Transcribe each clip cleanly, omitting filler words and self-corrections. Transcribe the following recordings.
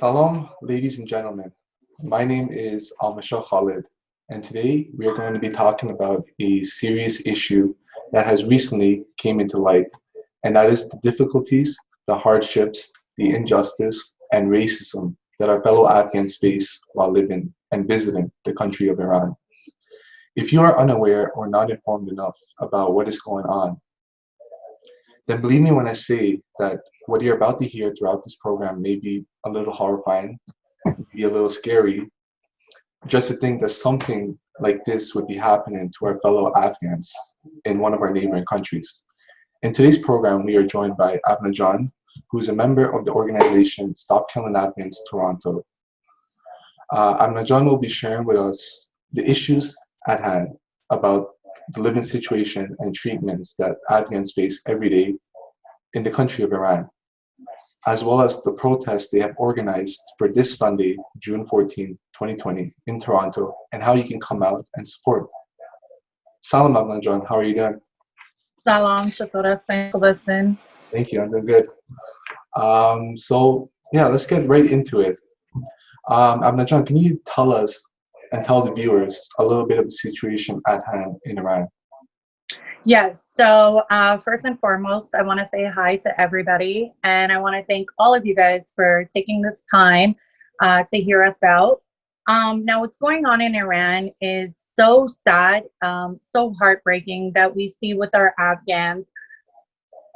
Salam, ladies and gentlemen. My name is Khaled, and today we are going to be talking about a serious issue that has recently came into light, and that is the difficulties, the hardships, the injustice, and racism that our fellow Afghans face while living and visiting the country of Iran. If you are unaware or not informed enough about what is going on, then believe me when I say that what you're about to hear throughout this program may be a little horrifying, be a little scary, just to think that something like this would be happening to our fellow Afghans in one of our neighboring countries. In today's program, we are joined by ابنا, who is a member of the organization Stop Killing Afghans Toronto. ابنا will be sharing with us the issues at hand about the living situation and treatments that Afghans face every day in the country of Iran, as well as the protests they have organized for this Sunday, June 14, 2020, in Toronto, and how you can come out and support. Salam, ابنا, how are you doing? Salam, Shukran. Thank you, I'm doing good. So yeah, let's get right into it. ابنا, can you tell us and tell the viewers a little bit of the situation at hand in Iran? Yes, so first and foremost, I want to say hi to everybody, and I want to thank all of you guys for taking this time to hear us out. Now, what's going on in Iran is so sad, so heartbreaking that we see with our Afghans.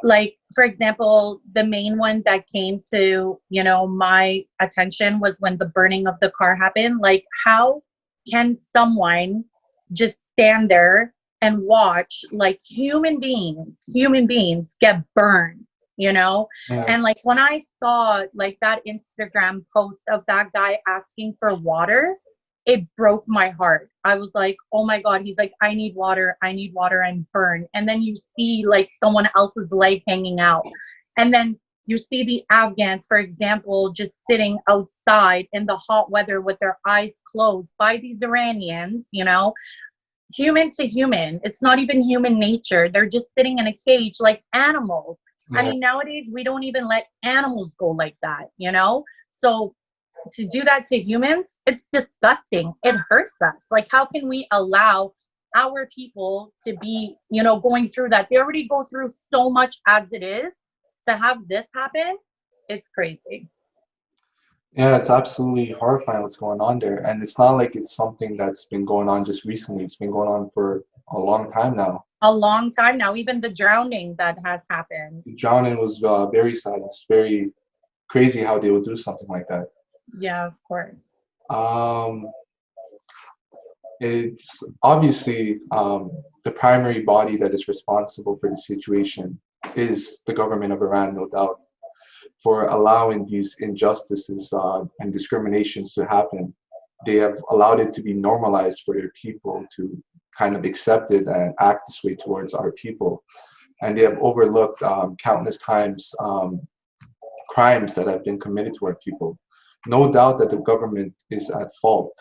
Like, for example, the main one that came to, my attention was when the burning of the car happened. Like, how can someone just stand there and watch like human beings get burned, Yeah. And like when I saw like that Instagram post of that guy asking for water, it broke my heart. I was like, oh my God, he's like, I need water, I'm burned. And then you see like someone else's leg hanging out. And then you see the Afghans, for example, just sitting outside in the hot weather with their eyes closed by these Iranians, human to human. It's not even human nature. They're just sitting in a cage like animals. Yeah. I mean, nowadays we don't even let animals go like that, So to do that to humans, it's disgusting. It hurts us. Like, how can we allow our people to be, going through that? They already go through so much as it is. To have this happen, it's crazy. Yeah, it's absolutely horrifying what's going on there. And it's not like it's something that's been going on just recently. It's been going on for a long time now. A long time now. Even the drowning that has happened. The drowning was very sad. It's very crazy how they would do something like that. Yeah, of course. It's obviously the primary body that is responsible for the situation is the government of Iran, no doubt, for allowing these injustices and discriminations to happen. They have allowed it to be normalized for their people to kind of accept it and act this way towards our people. And they have overlooked countless times crimes that have been committed to our people. No doubt that the government is at fault.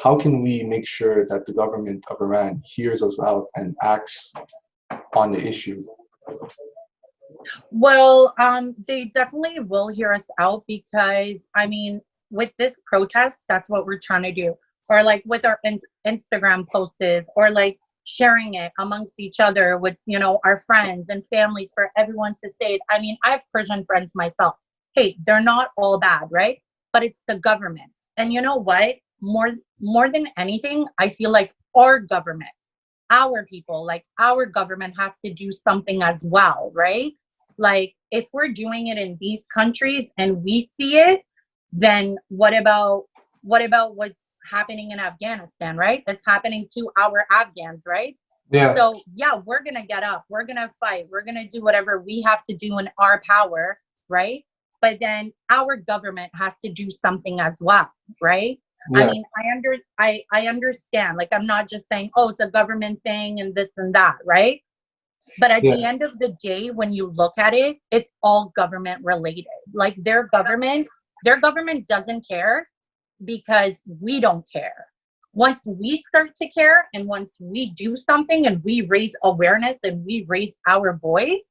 How can we make sure that the government of Iran hears us out and acts on the issue? Well, they definitely will hear us out because, I mean, with this protest, that's what we're trying to do. Or like with our Instagram posts, or like sharing it amongst each other with, our friends and families for everyone to say it. I mean, I have Persian friends myself. Hey, they're not all bad, right? But it's the government. And you know what? More than anything, I feel like our government, our people, like our government has to do something as well, right? Like, if we're doing it in these countries and we see it, then what about what's happening in Afghanistan, right? It's happening to our Afghans, right? Yeah. So yeah, we're gonna get up, we're gonna fight, we're gonna do whatever we have to do in our power, right? But then our government has to do something as well, right? Yeah. I mean, I understand. Like, I'm not just saying, oh, it's a government thing and this and that, right? But at the end of the day, when you look at it, it's all government related. Like, their government doesn't care because we don't care. Once we start to care and once we do something and we raise awareness and we raise our voice,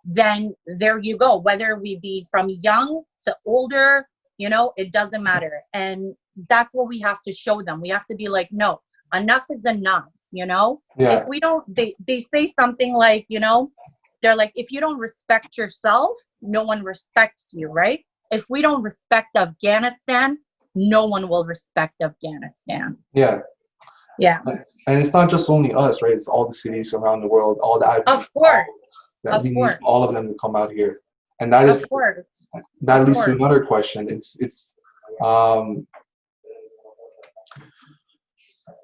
then there you go. Whether we be from young to older, you know, it doesn't matter. And that's what we have to show them. We have to be like, no, enough is enough, you know? Yeah. If we don't, they say something like, you know, they're like, if you don't respect yourself, no one respects you, right? If we don't respect Afghanistan, no one will respect Afghanistan. Yeah. Yeah. And it's not just only us, right? It's all the cities around the world, all the Of course. that we need all of them to come out here. And that is, of course. that leads to another question. It's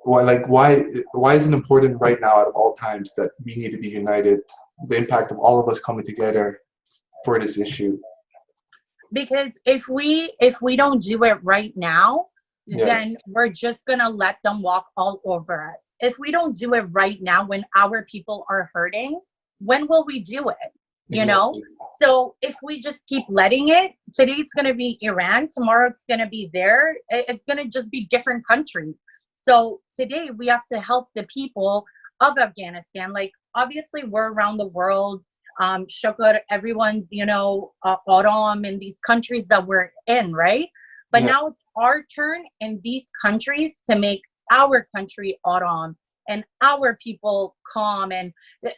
why is it important right now out of all times that we need to be united? The impact of all of us coming together for this issue. Because if we don't do it right now, then we're just gonna let them walk all over us. If we don't do it right now when our people are hurting, when will we do it? You know? So if we just keep letting it, today it's gonna be Iran, tomorrow it's gonna be there. It's gonna just be different countries. So today we have to help the people of Afghanistan. Like, obviously we're around the world. Shukr, everyone's, you know, aram in these countries that we're in, right? But now it's our turn in these countries to make our country aram and our people calm. And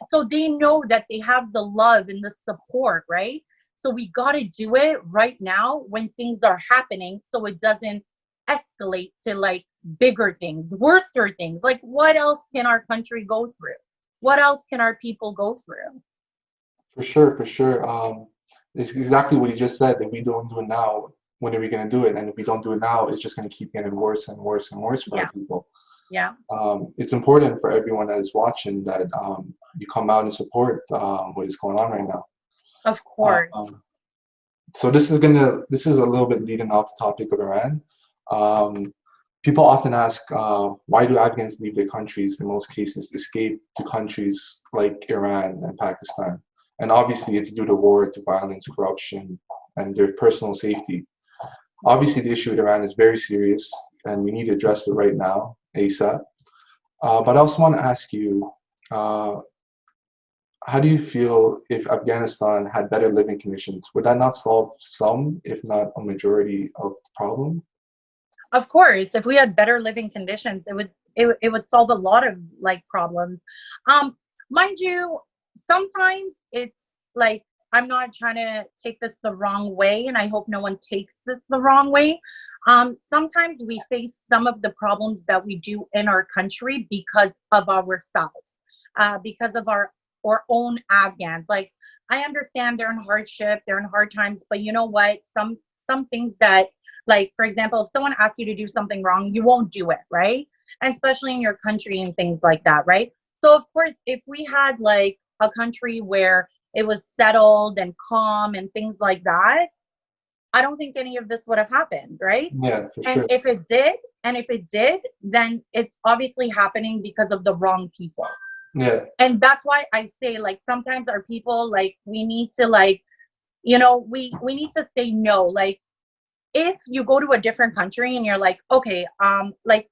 so they know that they have the love and the support, right? So we got to do it right now when things are happening, so it doesn't escalate to like bigger things, worser things. Like, what else can our country go through? What else can our people go through? For sure, for sure. It's exactly what you just said. If we don't do it now, when are we going to do it? And if we don't do it now, it's just going to keep getting worse and worse and worse for our people. Yeah. It's important for everyone that is watching that you come out and support what is going on right now. Of course. So this is a little bit leading off the topic of Iran. People often ask, why do Afghans leave their countries? In most cases, escape to countries like Iran and Pakistan. And obviously it's due to war, to violence, corruption, and their personal safety. Obviously the issue with Iran is very serious and we need to address it right now, ASAP. But I also want to ask you, how do you feel if Afghanistan had better living conditions? Would that not solve some, if not a majority of the problem? Of course, if we had better living conditions, it would solve a lot of like problems. Mind you, sometimes it's like, I'm not trying to take this the wrong way, and I hope no one takes this the wrong way. Sometimes we face some of the problems that we do in our country because of ourselves, because of our own Afghans. Like, I understand they're in hardship, they're in hard times, but you know what? Some things that, like, for example, if someone asks you to do something wrong, you won't do it, right? And especially in your country and things like that, right? So of course, if we had like a country where it was settled and calm and things like that, I don't think any of this would have happened, right? Yeah, for sure. And if it did, then it's obviously happening because of the wrong people. Yeah. And that's why I say, like, sometimes our people, like, we need to, like, you know, we need to say no. Like, if you go to a different country and you're like, okay, like,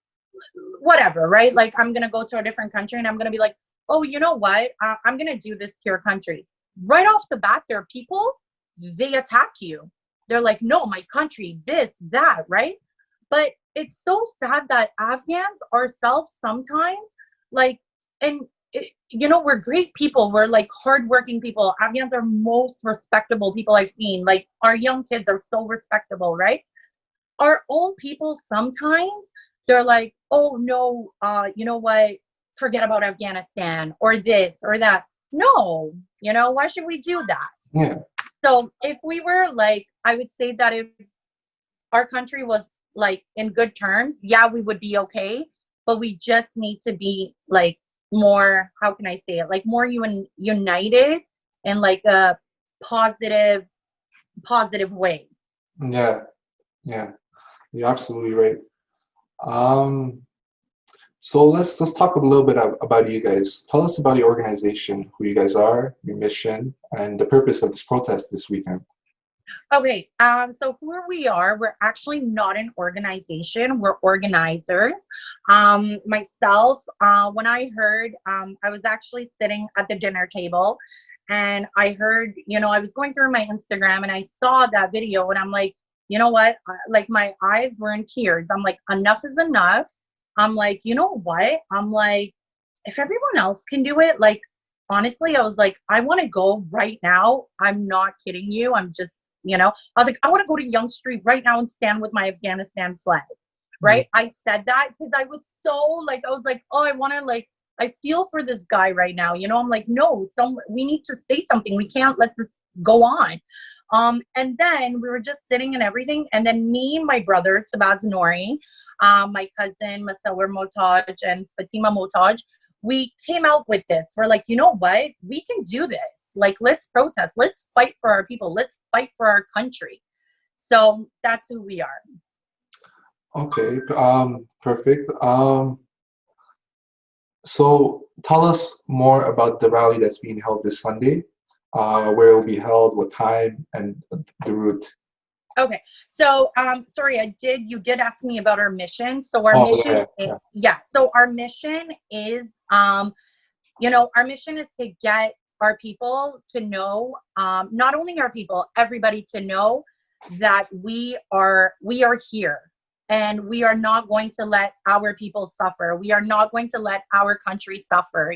whatever, right? Like, I'm gonna go to a different country and I'm gonna be like, oh, you know what? I'm gonna do this to your country. Right off the bat, there are people, they attack you. They're like, no, my country, this, that, right? But it's so sad that Afghans ourselves sometimes, like, and you know, we're great people. We're like hardworking people. Afghans are most respectable people I've seen. Like, our young kids are so respectable, right? Our own people sometimes, they're like, oh no, you know what? Forget about Afghanistan or this or that. No, you know, why should we do that? Yeah. So if we were like, I would say that if our country was like in good terms, yeah, we would be okay. But we just need to be like more, how can I say it? Like more united in like a positive way. Yeah. Yeah. You're absolutely right. So let's talk a little bit about you guys. Tell us about your organization, who you guys are, your mission, and the purpose of this protest this weekend. Okay, so who we are, we're actually not an organization, we're organizers. Myself, when I heard, I was actually sitting at the dinner table and I heard, you know, I was going through my Instagram and I saw that video and I'm like, you know what? Like my eyes were in tears. I'm like, enough is enough. I'm like, you know what? I'm like, if everyone else can do it, like, honestly, I was like, I want to go right now. I'm not kidding you. I'm just, I was like, I want to go to Yonge Street right now and stand with my Afghanistan flag. Right. I said that because I was so like, I was like, oh, I want to like, I feel for this guy right now. I'm like, no, we need to say something. We can't let this go on. And then we were just sitting and everything. And then me, my brother, Tabaz Nouri, my cousin, Masawar Motaj and Fatima Motaj, we came out with this. We're like, you know what? We can do this. Like, let's protest. Let's fight for our people. Let's fight for our country. So that's who we are. Okay. Perfect. So tell us more about the rally that's being held this Sunday, where it will be held, what time, and the route. Okay. So, sorry, you did ask me about our mission. So our mission, So our mission is, our mission is to get our people to know, not only our people, everybody to know that we are here. And we are not going to let our people suffer. We are not going to let our country suffer.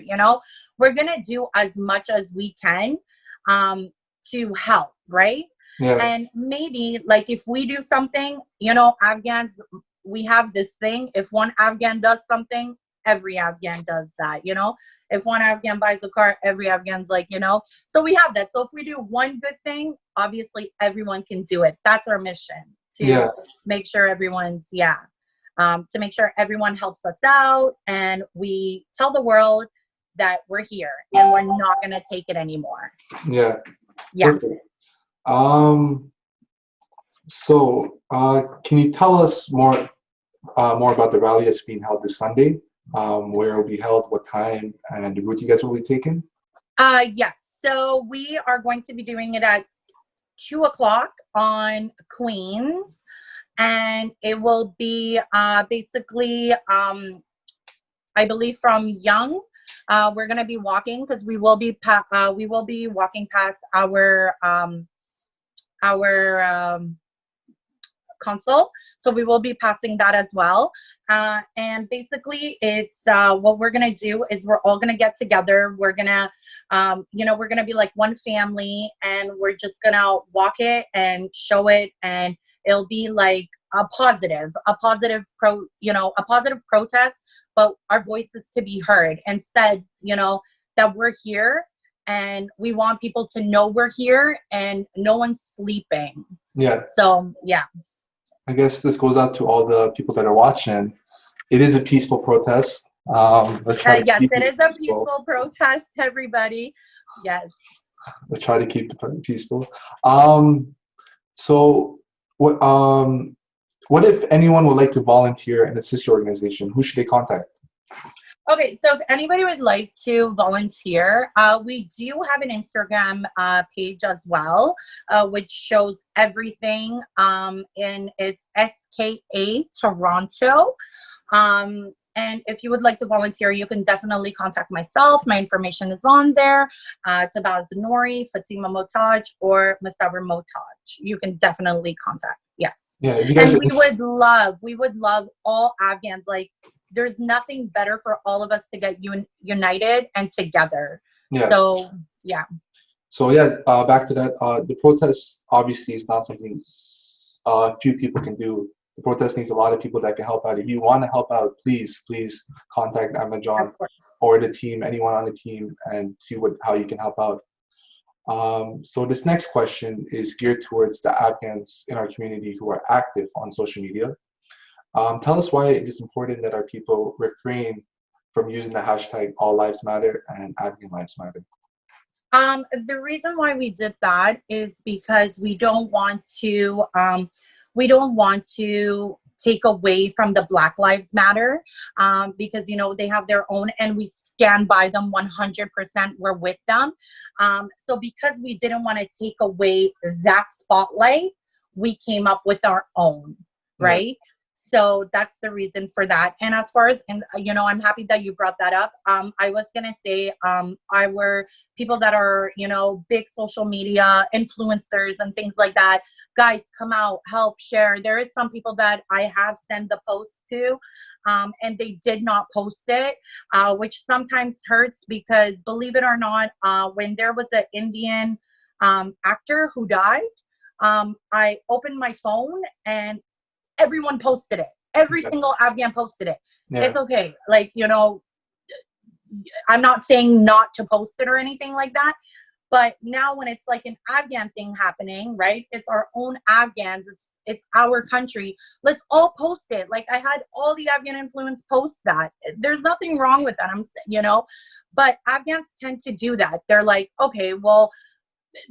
We're going to do as much as we can to help, right? Yeah. And maybe like if we do something, Afghans, we have this thing. If one Afghan does something, every Afghan does that, If one Afghan buys a car, every Afghan's like, So we have that. So if we do one good thing, obviously everyone can do it. That's our mission. To make sure everyone's, to make sure everyone helps us out and we tell the world that we're here and we're not going to take it anymore. Yeah. Yeah. Okay. So can you tell us more about the rally that's being held this Sunday? Where it will be held, what time, and the route you guys will be taking? Yes. So we are going to be doing it at 2:00 on Queens, and it will be basically I believe from Yonge. We're gonna be walking because we will be walking past our consul, so we will be passing that as well. And basically it's what we're gonna do is we're all gonna get together. We're gonna we're gonna be like one family, and we're just gonna walk it and show it, and it'll be like a positive protest, but our voices to be heard instead, that we're here and we want people to know we're here and no one's sleeping. Yeah. So yeah. I guess this goes out to all the people that are watching. It is a peaceful protest. Yes, it is a peaceful protest, everybody. Yes. Let's try to keep it peaceful. So what if anyone would like to volunteer and assist your organization? Who should they contact? Okay, so if anybody would like to volunteer, we do have an Instagram page as well, which shows everything, and it's SKA Toronto. And if you would like to volunteer, you can definitely contact myself. My information is on there. Tabaz Nouri, Fatima Motaj, or Masawar Motaj. You can definitely contact. Yes. Yeah. And we would love all Afghans. Like, there's nothing better for all of us to get united and together. Yeah. So yeah. So yeah, back to that. The protest obviously is not something few people can do. The protest needs a lot of people that can help out. If you want to help out, please contact Enjam or the team, anyone on the team, and see how you can help out. So this next question is geared towards the Afghans in our community who are active on social media. Tell us why it is important that our people refrain from using the hashtag All Lives Matter and Afghan Lives Matter. The reason why we did that is because we don't want to take away from the Black Lives Matter, because they have their own, and we stand by them 100%. We're with them. So because we didn't want to take away that spotlight, we came up with our own, right? So that's the reason for that. And as far as, and I'm happy that you brought that up. I was going to say, our people that are, big social media influencers and things like that, guys, come out, help, share. There is some people that I have sent the post to, and they did not post it, which sometimes hurts because, believe it or not, when there was an Indian actor who died, I opened my phone and everyone posted it. Every single Afghan posted it. Yeah. It's okay. Like, I'm not saying not to post it or anything like that. But now when it's like an Afghan thing happening, right? It's our own Afghans. It's our country. Let's all post it. Like, I had all the Afghan influence post that. There's nothing wrong with that. But Afghans tend to do that. They're like, okay, well,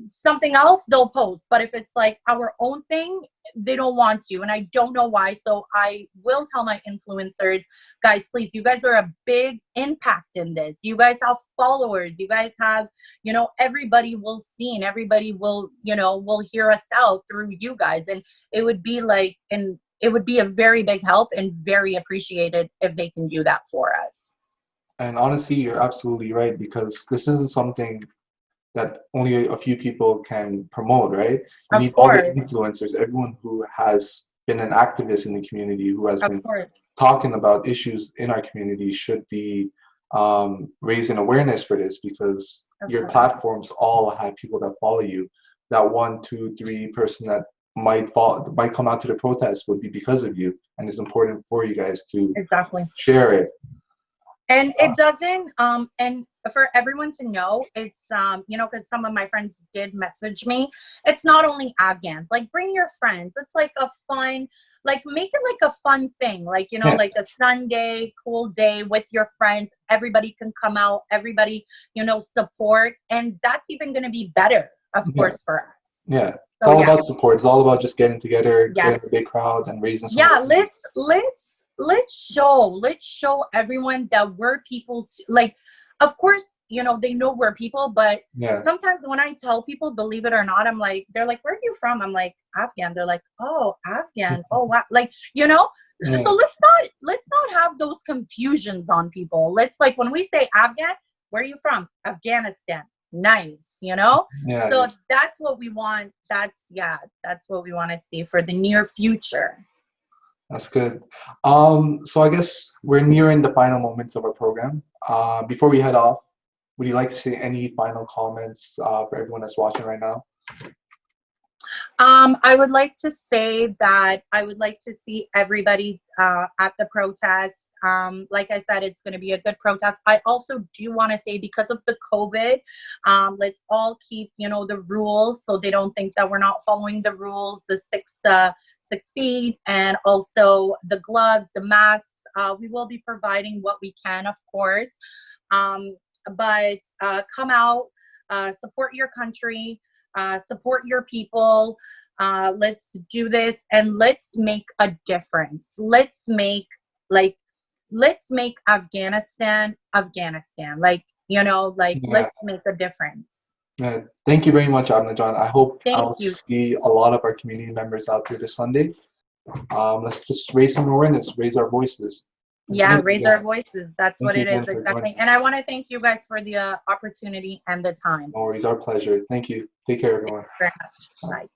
something else they'll post, but if it's like our own thing, they don't want to, and I don't know why. So I will tell my influencers, guys, please, you guys are a big impact in this. You guys have followers, you guys have, everybody will see and everybody will, will hear us out through you guys, and it would be a very big help and very appreciated if they can do that for us. And honestly, you're absolutely right, because this isn't something that only a few people can promote, right? You need all the influencers, everyone who has been an activist in the community, who has been talking about issues in our community, should be raising awareness for this, because your platforms all have people that follow you. That 1, 2, 3 person that might come out to the protest would be because of you, and it's important for you guys to share it. And it doesn't, and for everyone to know, it's, because some of my friends did message me, it's not only Afghans. Like, bring your friends. It's like a fun, like, make it like a fun thing. Like, like a Sunday, cool day with your friends. Everybody can come out. Everybody, support. And that's even going to be better, of course, for us. Yeah. It's all about support. It's all about just getting together, getting a big crowd, and raising some money. Let's show everyone that we're people like, of course, they know we're people, but sometimes when I tell people, believe it or not, I'm like, they're like, where are you from? I'm like, Afghan. They're like, oh, Afghan. Oh, wow. Like, so let's not have those confusions on people. Let's, like, when we say Afghan, where are you from? Afghanistan. Nice, so that's what we want. That's what we want to see for the near future. That's good. So I guess we're nearing the final moments of our program. Before we head off, would you like to say any final comments for everyone that's watching right now? I would like to say that I would like to see everybody at the protest. Like I said, it's going to be a good protest. I also do want to say, because of the COVID, let's all keep, the rules, so they don't think that we're not following the rules, the 6 feet, and also the gloves, the masks. We will be providing what we can, of course. But come out, support your country, support your people. Let's do this, and let's make a difference. Let's make Afghanistan. Like, let's make a difference. Thank you very much, ابنا John. I hope I'll see a lot of our community members out there this Sunday. Let's just raise some awareness, raise our voices. Raise our voices. That's what it is, exactly. And I want to thank you guys for the opportunity and the time. No worries, our pleasure. Thank you. Take care, everyone. Thank you very much. Bye.